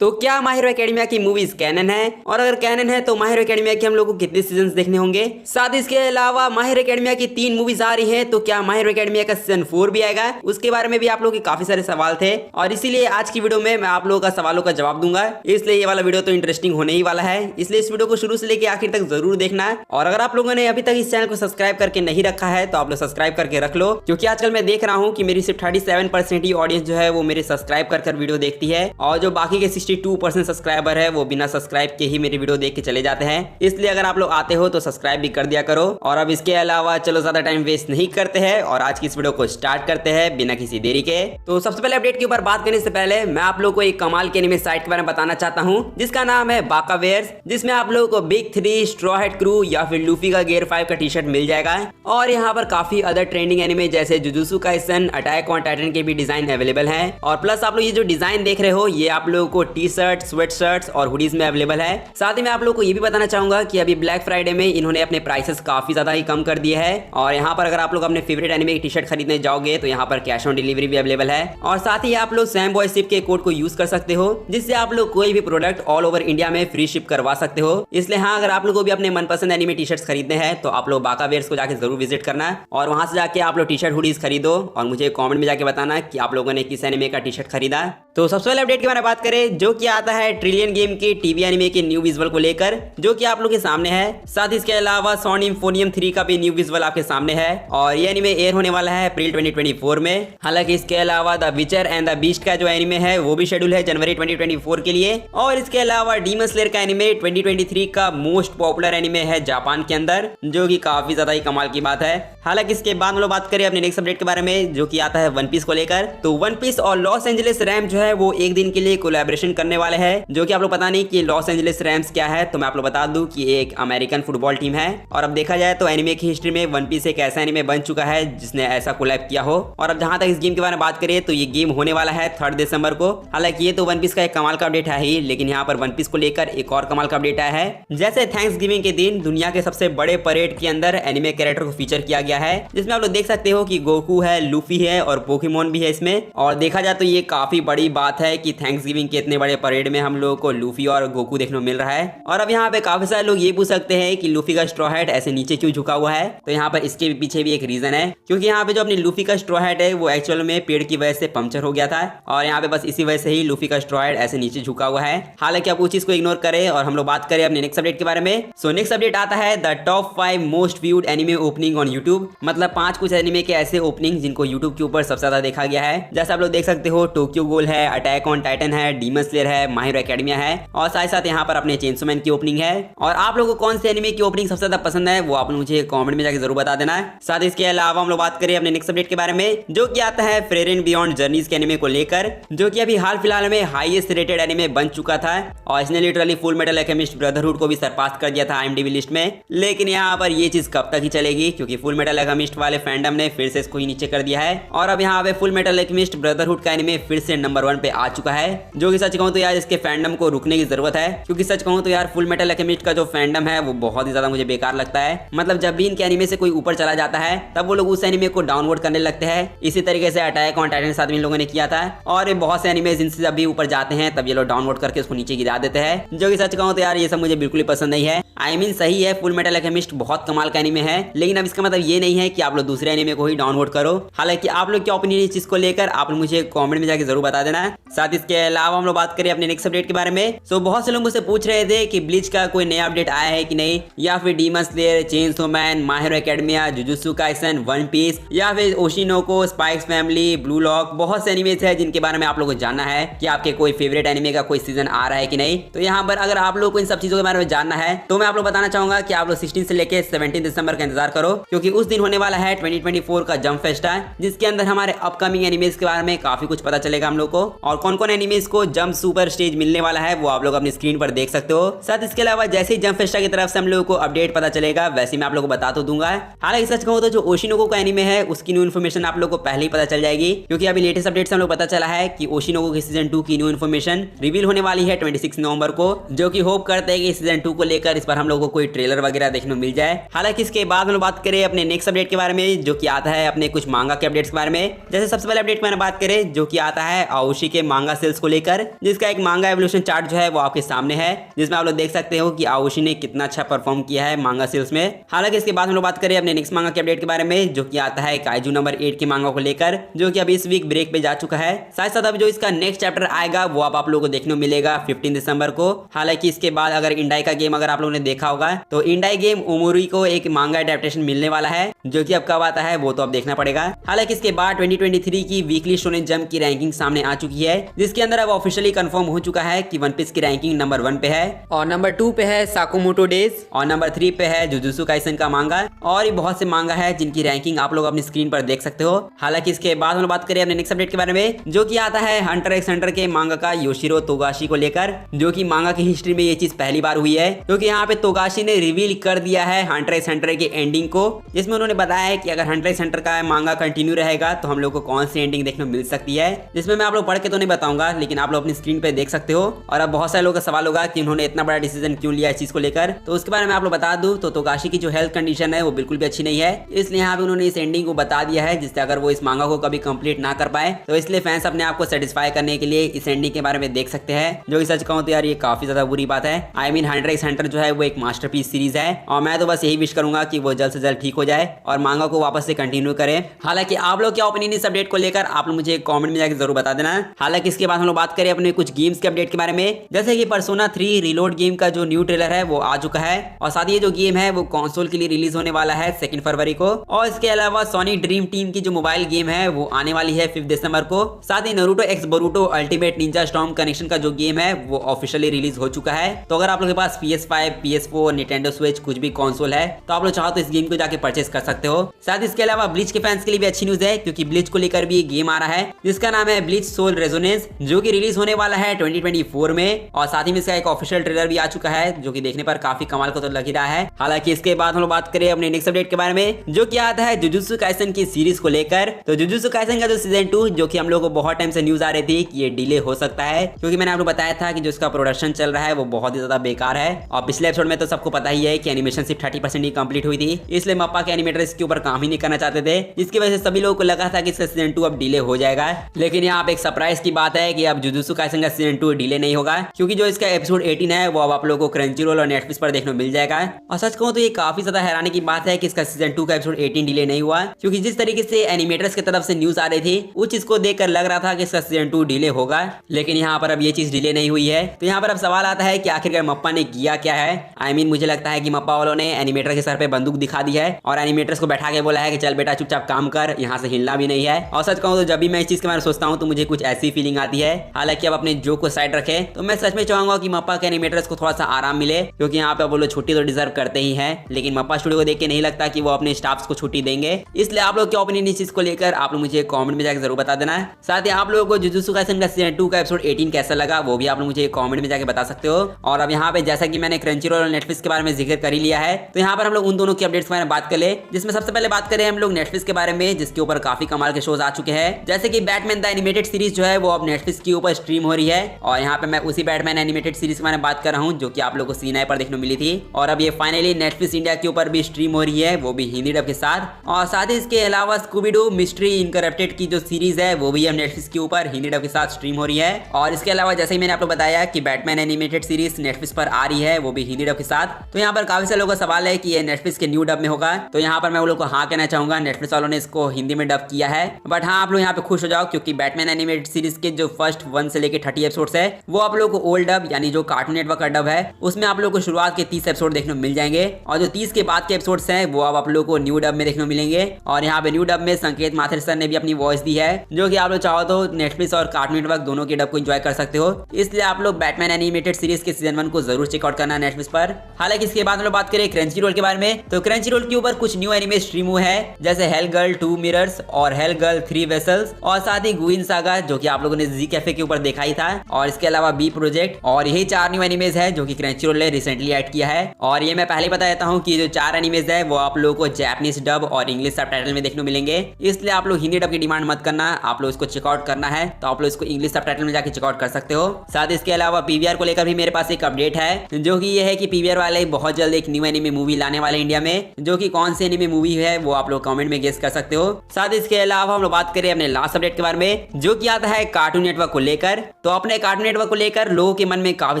तो क्या my Hero academia की मूवीज कैनन है, और अगर कैनन है तो माय हीरो एकेडमिया के हम लोग को कितने सीजन देखने होंगे। साथ ही इसके अलावा माय हीरो एकेडमिया की 3 मूवीज आ रही हैं, तो क्या माय हीरो एकेडमिया का सीजन 4 भी आएगा, उसके बारे में भी आप लोगों के काफी सारे सवाल थे। और इसीलिए आज की वीडियो में मैं आप लोगों का सवालों का जवाब दूंगा, इसलिए ये वाला वीडियो तो इंटरेस्टिंग होने ही वाला है। इसलिए इस वीडियो को शुरू से लेकर आखिर तक जरूर देखना है। और अगर आप लोगों ने अभी तक इस चैनल को सब्सक्राइब करके नहीं रखा है तो आप लोग सब्सक्राइब करके रख लो, क्योंकि आजकल मैं देख रहा हूँ कि मेरी सिर्फ 37% ही ऑडियंस जो है वो मेरे सब्सक्राइब कर वीडियो देखती है, और जो बाकी के 62% सब्सक्राइबर है वो बिना सब्सक्राइब के ही मेरी वीडियो देख के चले जाते हैं। इसलिए अगर आप लोग आते हो तो सब्सक्राइब भी कर दिया करो। और अब इसके अलावा चलो ज्यादा टाइम वेस्ट नहीं करते हैं और आज की इस वीडियो को स्टार्ट करते हैं बिना किसी देरी के। तो सबसे पहले अपडेट के ऊपर बात करने से पहले मैं आप लोगों को एक कमाल के एनिमे साइट के बारे में बताना चाहता हूं, जिसका नाम है बाकावेयर्स, जिसमें आप लोगों को बिग 3, स्ट्रॉ हैट क्रू या फिर लूफी का गियर 5 का टी शर्ट मिल जाएगा। और यहाँ पर काफी अदर ट्रेंडिंग एनिमे जैसे jujutsu Kaisen, attack on Titan के भी डिजाइन अवेलेबल है। और प्लस आप लोग ये जो डिजाइन देख रहे हो ये आप लोगों को टी शर्ट, स्वेट शर्ट्स और हुडीज में अवेलेबल है। साथ ही मैं आप लोगों को ये भी बताना चाहूंगा कि अभी ब्लैक फ्राइडे में इन्होंने अपने प्राइसेस काफी ज्यादा ही कम कर दिए हैं। और यहाँ पर अगर आप लोग अपने फेवरेट एनिमे की टी शर्ट खरीदने जाओगे तो यहाँ पर कैश ऑन डिलीवरी भी अवेलेबल है। और साथ ही आप लोग सैम बॉय शिप के कोड को यूज कर सकते हो, जिससे आप लोग कोई भी प्रोडक्ट ऑल ओवर इंडिया में फ्री शिप करवा सकते हो। इसलिए हाँ, अगर आप लोगों को भी अपने मनपसंद एनिमे टी शर्ट्स खरीदने हैं तो आप लोग बाकावेयर्स को जाके जरूर विजिट करना, और वहां से जाके आप लोग टी शर्ट हुडीज खरीदो और मुझे कमेंट में जाके बताना कि आप लोगों ने किस एनिमे का टी शर्ट खरीदा। तो सबसे पहले अपडेट के बारे में बात करें, जो कि आता है ट्रिलियन गेम के टीवी एनिमे के न्यू विजुअल को लेकर, जो कि आप लोग के सामने है। साथ ही इसके अलावा सॉन सिम्फोनियम 3 का भी न्यू विजुअल आपके सामने है, और ये एनिमे एयर होने वाला है अप्रैल 2024 में। हालांकि इसके अलावा द विचर एंड द बीस्ट का जो एनिमे है वो भी शेड्यूल है जनवरी 2024 के लिए। और इसके अलावा डीमन स्लेयर का एनिमे 2023 का मोस्ट पॉपुलर एनिमे है जापान के अंदर, जो कि काफी ज्यादा ही कमाल की बात है। हालांकि इसके बाद हम लोग बात करें अपने नेक्स्ट अपडेट के बारे में, जो कि आता है वन पीस को लेकर। तो वन पीस और लॉस एंजलिस रैम्स जो है वो एक दिन के लिए कोलैबोरेशन करने वाले हैं, जो कि आप लोग पता नहीं कि लॉस एंजलिस रैम्स क्या है, तो मैं आप लोग बता दूं कि एक अमेरिकन फुटबॉल टीम है। और अब देखा जाए तो एनिमे की हिस्ट्री में वन पीस एक ऐसा एनिमे बन चुका है जिसने ऐसा कोलैब किया हो। और अब जहां तक इस गेम के बारे में बात करें तो ये गेम होने वाला है 3 दिसंबर को। हालांकि ये तो वन पीस का एक कमाल का अपडेट है ही, लेकिन यहाँ पर वन पीस को लेकर एक और कमाल का अपडेट आया है। जैसे थैंक्सगिविंग के दिन दुनिया के सबसे बड़े परेड के अंदर एनिमे कैरेक्टर को फीचर किया गया है, जिसमें आप लोग देख सकते हो कि गोकू है, लूफी है और पोकेमोन भी है इसमें। और देखा जाए तो ये काफी बड़ी बात है कि थैंक्सगिविंग के इतने बड़े परेड में हम लोगों को लूफी और गोकू देखने को मिल रहा है। और अब यहाँ पे काफी सारे लोग ये पूछ सकते हैं कि लूफी का स्ट्रॉ हैट ऐसे नीचे क्यों झुका हुआ है, तो यहाँ पर इसके पीछे भी एक रीजन है, क्योंकि यहाँ पे जो अपनी लूफी का स्ट्रॉ हैट है वो एक्चुअल में पेड़ की वजह से पंक्चर हो गया था, और यहाँ पे बस इसी वजह से ही लूफी का स्ट्रॉ हैट ऐसे नीचे झुका हुआ है। हालांकि आप उस चीज को इग्नोर करें और हम लोग बात करें अपने नेक्स्ट अपडेट के बारे में। सो नेक्स्ट अपडेट आता है the top 5 most viewed anime opening on YouTube, मतलब 5 कुछ एनिमे के ऐसे ओपनिंग जिनको यूट्यूब के ऊपर सबसे ज्यादा देखा गया है। जैसे आप लोग देख सकते हो टोक्यो गोल है, अटैक ऑन टाइटन है, डीमन स्लेयर है, माय हीरो एकेडमिया है, और साथ साथ यहाँ पर अपने चेंसो मैन की ओपनिंग है। और आप लोगों को कौन से एनिमे की ओपनिंग सबसे ज्यादा पसंद है वो आप मुझे कमेंट में जाकर जरूर बता देना है। साथ ही इसके अलावा हम लोग बात करें अपने नेक्स्ट अपडेट के बारे में, जो कि आता है फ्रेयर एंड बियॉन्ड जर्नीज के एनिमे को लेकर, जो कि अभी हाल फिलहाल में हाईएस्ट रेटेड एनिमे बन चुका था, और इसने literally full metal alchemist brotherhood को भी सरपास कर दिया था IMDb लिस्ट में। लेकिन यहाँ पर ये चीज कब तक ही चलेगी, क्योंकि फुल मेटल अल्केमिस्ट वाले फैंडम ने फिर से इसको ही नीचे कर दिया है, और अब यहाँ पे फुल मेटल अल्केमिस्ट ब्रदरहुड का एनिमे फिर से नंबर 1 पे आ चुका है। जो कि सच कहूं तो यार इसके फैंडम को रुकने की जरूरत है, क्योंकि सच कहूं तो यार फुल मेटल अल्केमिस्ट का जो फैंडम है वो बहुत ही ज्यादा मुझे बेकार लगता है। मतलब जब भी इनके एनिमे से कोई ऊपर चला जाता है तब वो लोग उस एनिमे को डाउनवर्ड करने लगते हैं। इसी तरीके से अटैक ऑन टाइटन के साथ इन लोगों ने किया था, और बहुत से एनिमे जिनसे जब भी ऊपर जाते हैं तब ये लोग डाउनवर्ड करके उसको नीचे गिरा देते हैं। जो कि सच कहूं तो यार ये सब मुझे बिल्कुल ही पसंद नहीं है। आई मीन सही है, फुल मेटल अल्केमिस्ट बहुत कमाल का एनिमे है, लेकिन अब इसका मतलब ये नहीं है कि आप लोग दूसरे एनिमे को ही डाउनलोड करो। हालांकि आप लोग क्या ओपिनियन इस चीज को लेकर आप लोग मुझे कमेंट में जाकर जरूर बता देना है। साथ इसके अलावा हम लोग बात करें अपने नेक्स्ट अपडेट के बारे में। सो बहुत से लोग मुझसे पूछ रहे थे कि ब्लीच का कोई नया अपडेट आया है कि नहीं, या फिर Demon Slayer, Chainsaw Man, My Hero Academia, Jujutsu Kaisen, One Piece, या फिर Oshi no Ko, Spy x Family, Blue Lock, बहुत से एनिमेज है जिनके बारे में आप लोगों को जानना है कि आपके कोई फेवरेट एनिमे का कोई सीजन आ रहा है कि नहीं। तो यहाँ पर अगर आप लोग को इन सब चीजों के बारे में जानना है तो मैं आप लोग बताना चाहूंगा कि आप लोग 16 से लेकर 17 दिसंबर का इंतजार करो, क्योंकि उस दिन होने वाला है 2024 का जंप फेस्टा, जिसके अंदर हमारे अपकमिंग एनिमेज के बारे में काफी कुछ पता चलेगा हम लोग को, और कौन कौन एनिमेज को जंप सुपर स्टेज मिलने वाला है वो आप लोग अपनी स्क्रीन पर देख सकते हो। साथ इसके अलावा जैसे ही जंप फेस्टा की तरफ से हम लोगों को अपडेट पता चलेगा वैसे मैं आप लोगों को बता तो दूंगा। हालांकि सच कहूं तो जो ओशिनोको का एनिमे है उसकी न्यू इन्फॉर्मेशन आप लोगों को पहले ही पता चल जाएगी, क्योंकि अभी लेटेस्ट अपडेट से हम लोग पता चला है कि ओशिनोको की सीजन 2 की न्यू इन्फॉर्मेशन रिवील होने वाली है 26 नवंबर को, जो कि होप करते हैं कि सीजन 2 को लेकर इस पर हम लोगों को कोई ट्रेलर वगैरह देखने को मिल जाए। हालांकि इसके बाद हम लोग बात करें अपने नेक्स्ट अपडेट के बारे में, जो कि आता है अपने कुछ मांगा के अपडेट्स के बारे में। जैसे सबसे पहले अपडेट में बात करें जो कि आता है आओशी के मांगा सेल्स को लेकर, जिसका एक मांगा एवोल्यूशन चार्ट जो है वो आपके सामने है, जिसमें आप लोग देख सकते हो कि आओशी ने कितना अच्छा परफॉर्म किया है मांगा सेल्स में। हालांकि इसके बाद हम लोग बात करें अपने नेक्स्ट मांगा के अपडेट के बारे में, जो कि आता है काइजू नंबर 8 के मांगा को लेकर, जो कि अभी इस वीक ब्रेक पे जा चुका है। साथ साथ अब जो इसका नेक्स्ट चैप्टर आएगा वो आप लोगों को देखने को मिलेगा 15 दिसंबर को। हालांकि इसके बाद अगर इंडाई का गेम अगर आप लोगों ने देखा होगा तो इंडाई गेम ओमोरी को एक मांगा एडेप्टेशन मिलने वाला है, जो कि अब कब आता है वो तो अब देखना पड़ेगा। हालांकि इसके बाद 2023 की वीकली शोनेन जंप की रैंकिंग सामने आ चुकी है, जिसके अंदर अब ऑफिशियली कंफर्म हो चुका है कि वन पीस की रैंकिंग नंबर 1 पे है, और नंबर 2 पे है साकुमोटो डेज, और नंबर 3 पे है जुजुत्सु काइसन का मांगा, और ये बहुत से मांगा है जिनकी रैंकिंग आप लोग अपनी स्क्रीन पर देख सकते हो। हालांकि इसके बाद हम बात करें अपने नेक्स्ट अपडेट के बारे में, जो कि आता है हंटर एक्स हंटर के मांगा का योशिरो तोगाशी को लेकर, जो कि मांगा की हिस्ट्री में ये चीज पहली बार हुई है, क्योंकि यहाँ पे तोगाशी ने रिवील कर दिया है हंटर एक्स हंटर की एंडिंग को, जिसमें उन्होंने बताया है कि अगर हंटर एक्स हंटर का मांगा कंटिन्यू रहेगा तो हम लोग को कौन सी एंडिंग देखने को मिल सकती है, जिसमें मैं आप लोग पढ़ के तो नहीं बताऊंगा, लेकिन आप लोग अपनी स्क्रीन पे देख सकते हो। और अब बहुत सारे लोगों का सवाल होगा कि उन्होंने इतना बड़ा डिसीजन क्यों लिया इस चीज को लेकर, तो उसके बारे में आप लोग बता दूं तो तोगाशी की जो हेल्थ कंडीशन है वो बिल्कुल भी अच्छी नहीं है, इसलिए यहाँ पे उन्होंने इस एंडिंग को बता दिया है, जिससे अगर वो इस मांगा को कभी कंप्लीट ना कर पाए तो इसलिए फैंस अपने आप को सेटिस्फाई करने के लिए इस एंडिंग के बारे में देख सकते हैं, जो कि सच कहूं तो यार ये काफी ज्यादा बुरी बात है। I mean Hunter x Hunter जो है वो एक मास्टरपीस सीरीज है, और मैं तो बस यही विश करूंगा कि वो जल्द से जल्द ठीक हो जाए और मांगा को वापस से कंटिन्यू करें। हालांकि आप लोग क्या ओपिनियन इस अपडेट को लेकर आप लोग मुझे कमेंट में जाकर जरूर बता देना। हालांकि इसके बाद हम लोग बात करें अपने कुछ गेम्स के अपडेट के बारे में, जैसे कि पर्सोना 3 रीलोड गेम का जो न्यू ट्रेलर है वो आ चुका है, और साथ ही ये जो गेम है वो कंसोल के लिए रिलीज होने वाला है 2 फरवरी को, और इसके अलावा सोनी ड्रीम टीम की जो मोबाइल गेम है वो आने वाली है 5 दिसंबर को। साथ ही Naruto x Boruto ultimate ninja storm connection का जो गेम है वो ऑफिशियली रिलीज हो चुका है, तो अगर आप लोगों के पास PS5, PS4, निंटेंडो स्विच कुछ भी कंसोल है तो आप लोग चाहो तो इस गेम को जाके परचेस कर सकते हो। साथ ही इसके अलावा ब्लीच के फैंस के लिए भी अच्छी न्यूज है, क्योंकि ब्लीच को लेकर भी एक गेम आ रहा है जिसका नाम है ब्लीच सोल रेजोनेंस, जो कि रिलीज होने वाला है 2024 में, और साथ ही में इसका एक ऑफिशियल ट्रेलर भी आ चुका है, जो कि देखने पर काफी कमाल को तो लग ही रहा है। हालांकि इसके बाद हम लोग बात करें अपने नेक्स्ट अपडेट के बारे में, जो कि आता है जुजुत्सु काइसन की सीरीज को लेकर। तो जुजुत्सु काइसन का जो सीजन 2 जो कि हम लोग को बहुत टाइम से न्यूज आ रही थी कि ये डिले हो सकता है, क्योंकि मैंने आपको बताया था कि जो इसका प्रोडक्शन चल रहा है वो बहुत ही ज्यादा बेकार है, और पिछले एपिसोड में तो सबको पता ही है कि एनिमेशन सिर्फ 30% ही कंप्लीट हुई थी, इसलिए मप्पा के एनिमेटर इसके ऊपर काम ही नहीं करना चाहते थे, जिसकी वजह से सभी लोगों को लगा था कि इसका सीजन 2 अब डिले हो जाएगा। लेकिन यहाँ पे एक सरप्राइज की बात है कि अब जुजुत्सु काइसन का सीजन 2 डिले नहीं होगा, क्योंकि जो इसका एपिसोड 18 है वो अब आप लोगों को क्रंचीरोल और नेटफ्लिक्स पर देखने को मिल जाएगा। और सच कहूं तो ये काफी ज्यादा हैरानी की बात है कि इसका सीजन 2 का एपिसोड 18 डिले नहीं हुआ, क्योंकि जिस तरीके से एनिमेटर्स की तरफ से न्यूज आ रही थी उस चीज को देखकर लग रहा था कि इसका सीजन 2 डिले होगा, लेकिन यहाँ पर अब ये चीज डिले नहीं हुई है। तो यहाँ पर अब सवाल आता है कि आखिरकार मप्पा ने किया क्या है। आई मीन मुझे लगता है कि मप्पा वालों ने एनिमेटर के सर पे बंदूक दिखा दी है और एनिमेटर्स को बैठा के बोला है कि चल बेटा चुपचाप काम कर, यहाँ से हिलना भी नहीं है। और सच कहूं तो जब भी मैं इस चीज के बारे में सोचता हूँ तो मुझे कुछ ऐसी फीलिंग आती है। हालांकि अब अपने जोक को साइड रखे तो मैं सच में चाहूंगा कि मप्पा के एनिमेटर्स को थोड़ा सा आराम मिले, क्योंकि यहाँ पे वो लोग छुट्टी तो डिजर्व करते ही हैं, लेकिन मप्पा स्टूडियो को देख के नहीं लगता कि वो अपने स्टाफ्स को छुट्टी देंगे। इसलिए आप लोग क्या ओपिनियन इस चीज को लेकर आप लोग मुझे कमेंट में जाकर जरूर बता देना है। साथ ही आप लोगों को जुजुत्सु काइसन का सीजन 2 का एपिसोड 18 कैसा लगा वो भी आप लोग मुझे कमेंट में जाकर बता सकते हो। और अब यहाँ पे जैसा कि मैंने क्रंचीरोल और नेटफ्लिक्स के बारे में जिक्र कर ही लिया है, तो यहाँ पर हम लोग उन दोनों की अपडेट्स के बारे में बात कर ले, जिसमें सबसे पहले बात करें हम लोग नेटफ्लिक्स के बारे में, जिसके ऊपर काफी कमाल के शोज आ चुके हैं, जैसे कि बैटमैन द एनिमेटेड सीरीज जो है वो अब नेटफ्लिक्स के ऊपर स्ट्रीम हो रही है। और यहाँ पे मैं उसी बैटमैन एनिमेटेड सीरीज के बारे में बात कर रहा हूँ जो कि आप लोगों को सीनाई पर देखने को मिली थी, और अब ये फाइनली नेटफ्लिक्स इंडिया के ऊपर भी स्ट्रीम हो रही है, वो भी हिंदी डब के साथ। और साथ ही इसके अलावा स्कूबी डू मिस्ट्री इनकरप्टेड की जो सीरीज है वो भी अब नेटफ्लिक्स के ऊपर हिंदी डब के साथ स्ट्रीम हो रही है। और इसके अलावा जैसे ही मैंने आपको बताया कि बैटमैन एनिमेटेड सीरीज नेटफ्लिक्स पर आ रही है, वो भी हिंदी डब के साथ। तो यहाँ पर काफी सारे लोगों का सवाल है कि ये नेटफ्लिक्स के न्यू डब में होगा, तो यहाँ पर मैं वो लोग को हाँ कहना चाहूंगा, नेटफ्लिक्स वालों ने इसको हिंदी में डब किया है। बट हाँ आप लोग यहाँ पे खुश हो जाओ, क्योंकि बैटमैन एनिमेटेड सीरीज के जो फर्स्ट 1 से लेकर 30 एपिसोड्स है वो आप लोग को ओल्ड डब यानी जो कार्टून नेटवर्क का डब है उसमें आप लोग को शुरुआत के 30 एपिसोड देखने को मिल जाएंगे, और जो 30 के बाद के एपिसोड्स हैं वो अब आप लोग को न्यू डब में देखने को मिलेंगे। और यहाँ पे न्यू डब में संकेत माथुर सर ने भी अपनी वॉइस दी है, जो कि आप लोग चाहो तो नेटफ्लिक्स और कार्टून नेटवर्क दोनों के डब को एंजॉय कर सकते हो। इसलिए आप लोग बैटमैन एनिमेटेड सीरीज के सीजन 1 को जरूर चेकआउट करना नेटफ्लिक्स पर। हालांकि इसके बाद हम लोग बात करें क्रंचीरोल के बारे में, तो क्रंचीरोल के ऊपर कुछ न्यू एनिमे स्ट्रीम हुए हैं, जैसे हेल गर्ल 2 मिरर्स और हेल गर्ल 3 वेसल्स, और साथ ही गुइन सागा जो कि आप लोगों ने जी कैफे के ऊपर देखा ही था, और इसके अलावा बी प्रोजेक्ट, और यही 4 न्यू एनिमेज है जो कि क्रंचीरोल ने रिसेंटली ऐड किया है। और ये मैं पहले बता देता हूँ कि जो 4 एनिमेज है वो आप लोगों को जैपनीज डब और इंग्लिश सबटाइटल में देखने को मिलेंगे, इसलिए आप लोग हिंदी डब की डिमांड मत करना, आप लोग इसको चेकआउट करना है तो आप लोग इसको इंग्लिश सबटाइटल में जाकर चेकआउट कर सकते हो। साथ इसके अलावा पीवीआर को लेकर भी मेरे पास एक अपडेट है, जो कि ये है कि पीवीआर वाले बहुत जल्द एक न्यू एनिमे मूवी लाने वाले इंडिया में, जो कि कौन सी एनिमे मूवी है वो आप लोग कमेंट में गेस कर सकते हो। साथ इसके अलावा हम लोग बात करें अपने लास्ट अपडेट के बारे में, जो कि आता आता है कार्टून नेटवर्क को लेकर। तो अपने कार्टून नेटवर्क को लेकर लोगों के मन में काफी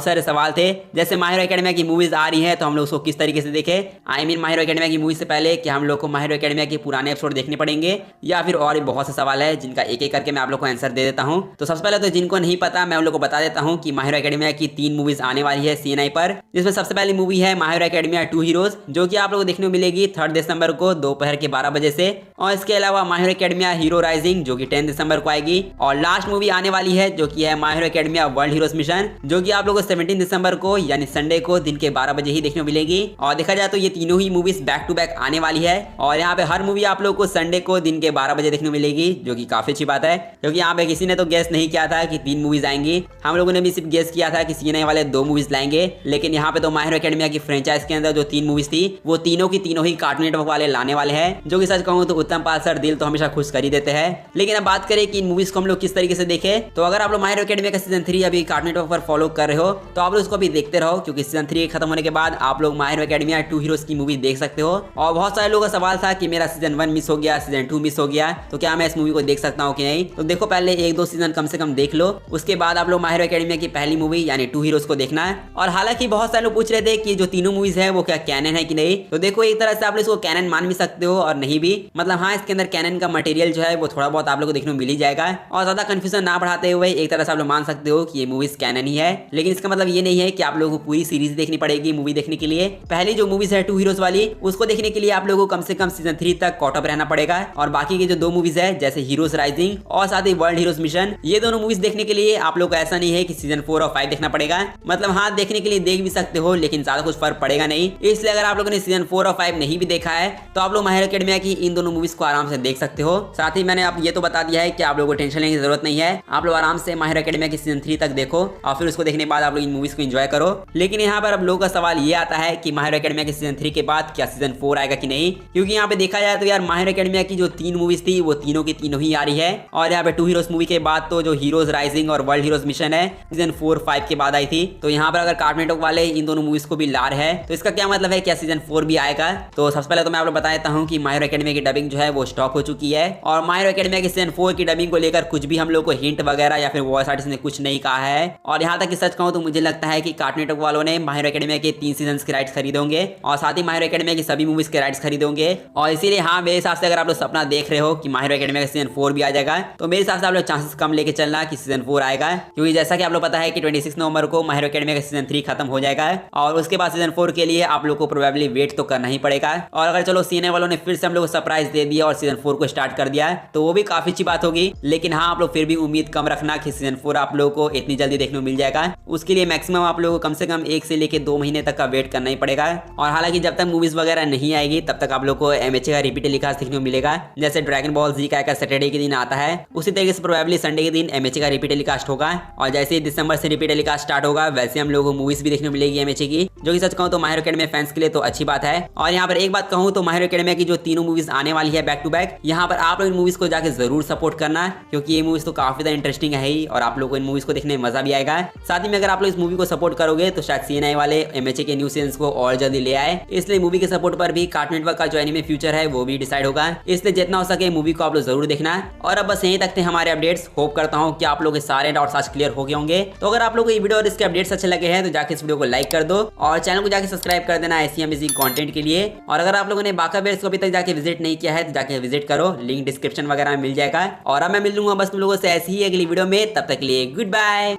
सारे सवाल थे, जैसे माय हीरो एकेडमिया की मूवीज आ रही है तो हम लोग उसको किस तरीके से देखें। I mean my Hero academia की मूवी से पहले कि हम लोग को माय हीरो एकेडमिया के पुराने एपिसोड देखने पड़ेंगे या फिर और भी बहुत से सवाल है जिनका एक एक करके मैं आप लोग को आंसर दे देता हूं। तो सबसे पहले तो जिनको नहीं पता मैं उन लोग को बता देता हूं कि माय हीरो एकेडमिया की 3 मूवीज आने वाली है CNI पर, जिसमें सबसे पहली मूवी है माय हीरो एकेडमिया 2 हीरोज, जो कि आप लोग को देखने को मिलेगी 3 दिसंबर को दोपहर के 12 बजे से। और इसके अलावा my Hero academia hero rising जो कि 10 दिसंबर को आएगी। और लास्ट मूवी आने वाली है जो कि है my Hero academia world heroes mission, जो कि आप लोगों को 17 दिसंबर को यानी संडे को दिन के 12 बजे ही देखने को मिलेगी। और देखा जाए तो ये तीनों ही मूवीज बैक टू बैक आने वाली है और यहाँ पे हर मूवी आप लोग को संडे को दिन के 12 बजे देखने को मिलेगी, जो कि काफी अच्छी बात है क्योंकि यहाँ पे किसी ने तो गेस नहीं किया था कि 3 मूवीज आएंगी। हम लोगों ने भी सिर्फ गेस किया था कि CNI वाले 2 मूवीज लाएंगे, लेकिन यहाँ पे तो माय हीरो एकेडमिया की फ्रेंचाइज के अंदर जो 3 मूवीज थी वो तीनों की तीनों ही कार्टून नेटवर्क वाले लाने वाले हैं, जो कि सच कहूँ तो उत्तम पाल सर दिल तो हमेशा खुश कर ही देते हैं। लेकिन अब बात करें कि इन मूवीज को हम लोग किस तरीके से देखें, तो अगर आप लोग माय हीरो एकेडमिया का सीजन 3 अभी कार्टून नेटवर्क पर फॉलो कर रहे हो तो आप लोग उसको भी देखते रहो, क्योंकि सीजन 3 खत्म होने के बाद आप लोग माय हीरो एकेडमिया 2 हीरोज की मूवी देख सकते हो। और बहुत सारे लोगों का सवाल था कि मेरा सीजन 1 मिस हो गया, सीजन 2 मिस हो गया, तो क्या मैं इस मूवी को देख सकता हूँ कि नहीं। तो देखो पहले 1-2 सीजन कम से कम देख लो, उसके बाद आप लोग माय हीरो एकेडमिया की पहली मूवी यानी 2 हीरोज को देखना है। और हालांकि बहुत सारे लोग पूछ रहे थे कि जो तीनों मूवीज है वो क्या कैनन है कि नहीं, तो देखो एक तरह से आप इसको कैनन मान भी सकते हो और नहीं भी, मतलब हाँ इसके अंदर कैनन का मटेरियल जो है वो थोड़ा बहुत आप लोग को देखने को मिल ही जाएगा। और ज्यादा कंफ्यूजन ना बढ़ाते हुए एक तरह से आप लोग मान सकते हो कि ये मूवीज कैनन ही है, लेकिन इसका मतलब ये नहीं है कि आप लोगों को पूरी सीरीज देखनी पड़ेगी मूवी देखने के लिए। पहली जो मूवीज है 2 हीरोज वाली उसको देखने के लिए आप लोगों को कम से कम सीजन 3 तक कॉट अप रहना पड़ेगा। और बाकी की जो 2 मूवीज है जैसे हीरोज राइजिंग और साथ ही वर्ल्ड हीरोज मिशन, ये दोनों मूवीज देखने के लिए आप लोग को ऐसा नहीं है कि सीजन 4 और 5 देखना पड़ेगा, मतलब हाँ देखने के लिए देख भी सकते हो लेकिन ज्यादा कुछ फर्क पड़ेगा नहीं। इसलिए अगर आप लोगों ने सीजन 4 और 5 नहीं भी देखा है तो आप लोग माय हीरो एकेडमिया की इन दोनों मूवीज को आराम से देख सकते हो। साथ ही मैंने आप ये तो बता दिया है कि आप लोगों को टेंशन लेने की जरूरत नहीं है, आप लोग आराम से माय हीरो एकेडमिया की सीजन 3 तक देखो और फिर उसको देखने के बाद आप लोग इन मूवीज को एंजॉय करो। लेकिन यहाँ पर अब लोगों का सवाल ये आता है कि माय हीरो एकेडमिया के सीजन 3 के बाद क्या सीजन 4 आएगा कि नहीं, क्योंकि यहाँ पे देखा जाए तो यार माय हीरो एकेडमिया की जो 3 मूवीज थी वो तीनों की तीनों ही आ रही है। और यहाँ पे 2 हीरोज मूवी के बाद तो जो हीरोज राइजिंग और वर्ल्ड हीरोज मिशन है सीजन 4-5 के बाद आई थी। तो यहाँ पर अगर कार्टून नेटवर्क वाले इन दोनों मूवीज को भी ला रहे हैं तो इसका क्या मतलब है, क्या सीजन 4 भी आएगा। तो सबसे पहले तो मैं आप लोग बता देता हूँ कि माय हीरो एकेडमिया की डबिंग जो है वो स्टॉक हो चुकी है और माय हीरो एकेडमिया की सीजन 4 की डबिंग को लेकर कुछ भी हम लोग को हिंट वगैरह या फिर वॉइस आर्टिस्ट ने कुछ नहीं कहा है। और यहाँ तक कि सच कहूँ तो मुझे लगता है कि कार्टून नेटवर्क वालों ने माय हीरो एकेडमिया के 3 सीजन के राइट्स खरीदे होंगे और साथ ही माय हीरो एकेडमिया की सभी मूवीज के राइट्स खरीदे होंगे। और इसीलिए हाँ मेरे हिसाब से अगर आप लोग सपना देख रहे हो कि माय हीरो एकेडमिया का सीजन 4 भी आ जाएगा तो मेरे हिसाब से आप लोग चांसेस कम लेके चलना कि सीजन 4 आएगा, क्योंकि जैसा कि आप लोग पता है कि 26 नवंबर को माय हीरो एकेडमिया का सीजन 3 खत्म हो जाएगा और उसके बाद सीजन 4 के लिए आप लोग को प्रोबेबली वेट तो करना ही पड़ेगा। और अगर चलो CNI वालों ने फिर से हम लोग को सरप्राइज दे दिया और सीजन 4 को स्टार्ट कर दिया तो वो भी काफी अच्छी बात होगी। लेकिन हाँ आप लोग फिर भी उम्मीद कम रखना कि सीजन 4 आप लोगों को इतनी जल्दी देखने को मिल जाएगा, उसके लिए मैक्सिमम आप लोगों को कम से कम 1 से लेकर 2 महीने तक का वेट करना ही पड़ेगा। और हालांकि जब तक मूवीज वगैरह नहीं आएगी तब तक आप लोग को MHA का रिपीट टेलीकास्ट देखने को मिलेगा, जैसे ड्रैगन बॉल Z का सैटरडे के दिन आता है उसी तरीके से प्रोबेबली संडे के दिन MHA का रिपीट टेलीकास्ट होगा। और जैसे ही दिसंबर से रिपीट टेलीकास्ट स्टार्ट होगा वैसे हम लोगों को मूवीज भी देखने को मिलेगी MHA की, जो कि सच कहूँ तो माय हीरो एकेडमिया फैंस के लिए तो अच्छी बात है। और यहाँ पर एक बात कहूँ तो माय हीरो एकेडमिया की जो तीनों मूवीज आने वाली है बैक टू बैक, यहाँ पर आप लोग इन मूवीज को जाकर जरूर सपोर्ट करना, क्योंकि ये मूवीज तो काफी ज्यादा इंटरेस्टिंग है ही और आप लोग को इन मूवीज को देखने में मजा भी आएगा। साथ ही में अगर आप लोग इस मूवी को सपोर्ट करोगे तो शायद CNI वाले MHA के न्यू सीजन को और जल्दी ले आए, इसलिए मूवी के सपोर्ट पर भी कार्टून नेटवर्क का जो एनिमे फ्यूचर है वो भी डिसाइड होगा। इसलिए जितना हो सके मूवी को आप लोग जरूर देखना। और अब बस यहीं तक थे हमारे अपडेट्स, होप करता हूँ कि आप लोग के सारे डाउट्स आज क्लियर हो गए होंगे। तो अगर आप लोग को ये वीडियो और इसके अपडेट्स अच्छे लगे हैं तो जाके इस वीडियो को लाइक कर दो और चैनल को जाके सब्सक्राइब कर देना ऐसी अमेजिंग कंटेंट के लिए। और अगर आप लोगों ने बाका बेयर्स को अभी तक जाके विजिट नहीं किया है तो जाके विजिट करो, लिंक डिस्क्रिप्शन वगैरह में मिल जाएगा। और अब मैं मिल लूंगा बस तुम लोगों से ऐसी ही अगली वीडियो में, तब तक के लिए गुड बाय।